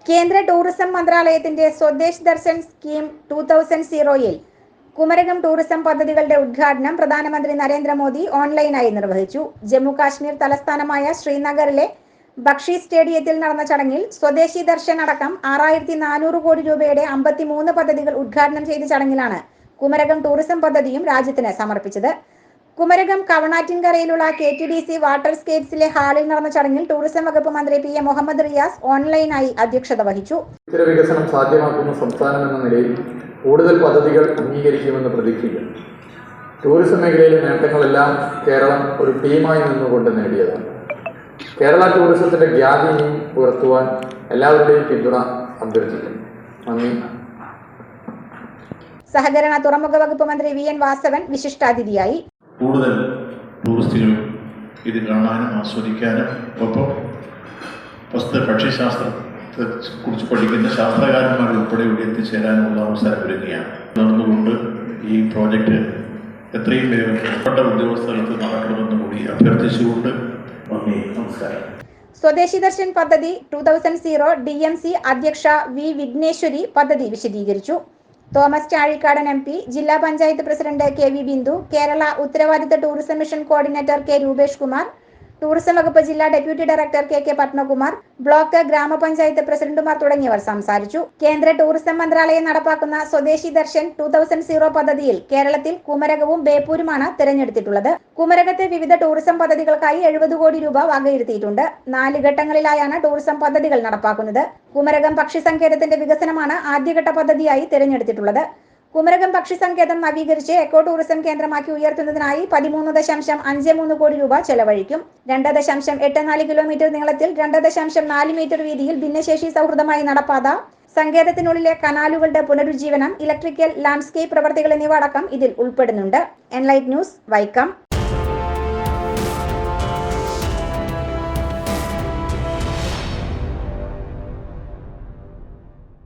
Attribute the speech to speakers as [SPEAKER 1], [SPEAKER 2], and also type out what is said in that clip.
[SPEAKER 1] കേന്ദ്ര ടൂറിസം മന്ത്രാലയത്തിന്റെ Swadesh Darshan scheme 2000-ൽ Kumarakom tourism പദ്ധതികളുടെ ഉദ്ഘാടനം പ്രധാനമന്ത്രി നരേന്ദ്രമോദി ഓൺലൈനായി നിർവഹിച്ചു. ജമ്മു കാശ്മീർ തലസ്ഥാനമായ ശ്രീനഗറിലെ ബക്ഷി സ്റ്റേഡിയത്തിൽ നടന്ന ചടങ്ങിൽ സ്വദേശി ദർശൻ അടക്കം 6400 കോടി രൂപയുടെ 53 പദ്ധതികൾ ഉദ്ഘാടനം ചെയ്ത ചടങ്ങിലാണ് കുമരകം ടൂറിസം പദ്ധതിയും രാജ്യത്തിന് സമർപ്പിച്ചത്. കുമരകം കവണാറ്റിൻകരയിലുള്ള KTDC വാട്ടർ സ്കേപ്സിലെ ഹാളിൽ നടന്ന ചടങ്ങിൽ ടൂറിസം വകുപ്പ് മന്ത്രി PM മുഹമ്മദ് റിയാസ് ഓൺലൈനായി അധ്യക്ഷത വഹിച്ചു.
[SPEAKER 2] വികസനം സാധ്യമാക്കുന്ന സംസ്ഥാനം എന്ന നിലയിൽ കൂടുതൽ പദ്ധതികൾ അംഗീകരിക്കുമെന്ന് പ്രതീക്ഷിക്കുന്നു. ടൂറിസം മേഖലയിലെ നേട്ടങ്ങളെല്ലാം കേരളം ഒരു ടീമായി നിന്നുകൊണ്ട് നേടിയതാണ്. കേരള ടൂറിസത്തിന്റെ ഖ്യാതി ഉയർത്തുവാൻ എല്ലാവരുടെയും പിന്തുണ അഭ്യർത്ഥിക്കുന്നു. നന്ദി.
[SPEAKER 1] സഹകരണ തുറമുഖ വകുപ്പ് മന്ത്രി VN വാസവൻ വിശിഷ്ടാതിഥിയായി.
[SPEAKER 3] കൂടുതൽ ടൂറിസ്റ്റുകൾ ഇത് കാണാനും ആസ്വദിക്കാനും ഒപ്പം പക്ഷിശാസ്ത്രത്തെ കുറിച്ച് പഠിക്കുന്ന ശാസ്ത്രകാരന്മാർ ഉൾപ്പെടെ ഇവിടെ എത്തിച്ചേരാനുള്ള അവസരം വരികയാണ്. നടന്നുകൊണ്ട് ഈ പ്രോജക്റ്റ് എത്രയും വേഗം ഉൾപ്പെട്ട ഉദ്യോഗസ്ഥർക്ക് നടക്കണമെന്ന് കൂടി അഭ്യർത്ഥിച്ചുകൊണ്ട് നന്ദി, നമസ്കാരം.
[SPEAKER 1] സ്വദേശി ദർശൻ പദ്ധതി 2000 DMC അധ്യക്ഷ V വിഘ്നേശ്വരി പദ്ധതി വിശദീകരിച്ചു. തോമസ് ചാഴിക്കാടൻ MP, ജില്ലാ പഞ്ചായത്ത് പ്രസിഡന്റ് KV ബിന്ദു, കേരള ഉത്തരവാദിത്ത tourism mission coordinator K Rupesh Kumar, tourism വകുപ്പ് ജില്ലാ deputy director KK Padmakumar, block ഗ്രാമപഞ്ചായത്ത് പ്രസിഡന്റുമാർ തുടങ്ങിയവർ സംസാരിച്ചു. കേന്ദ്ര ടൂറിസം മന്ത്രാലയം നടപ്പാക്കുന്ന സ്വദേശി ദർശൻ 2000 പദ്ധതിയിൽ കേരളത്തിൽ കുമരകവും ബേപ്പൂരുമാണ് തിരഞ്ഞെടുത്തിട്ടുള്ളത്. കുമരകത്തെ വിവിധ ടൂറിസം പദ്ധതികൾക്കായി 70 കോടി രൂപ വകയിരുത്തിയിട്ടുണ്ട്. 4 ഘട്ടങ്ങളിലായാണ് ടൂറിസം പദ്ധതികൾ നടപ്പാക്കുന്നത്. കുമരകം പക്ഷി സങ്കേതത്തിന്റെ വികസനമാണ് ആദ്യഘട്ട പദ്ധതിയായി തിരഞ്ഞെടുത്തിട്ടുള്ളത്. കുമരകം പക്ഷി സങ്കേതം നവീകരിച്ച് എക്കോ ടൂറിസം കേന്ദ്രമാക്കി ഉയർത്തുന്നതിനായി 13.53 കോടി രൂപ ചെലവഴിക്കും. 2.84 കിലോമീറ്റർ നീളത്തിൽ 2.4 മീറ്റർ വീതിയിൽ ഭിന്നശേഷി സൗഹൃദമായി നടപ്പാത, സങ്കേതത്തിനുള്ളിലെ കനാലുകളുടെ പുനരുജ്ജീവനം, ഇലക്ട്രിക്കൽ, ലാൻഡ്സ്കേപ്പ് പ്രവൃത്തികൾ എന്നിവ അടക്കം ഇതിൽ ഉൾപ്പെടുന്നുണ്ട്. Enlight news, Vaikom.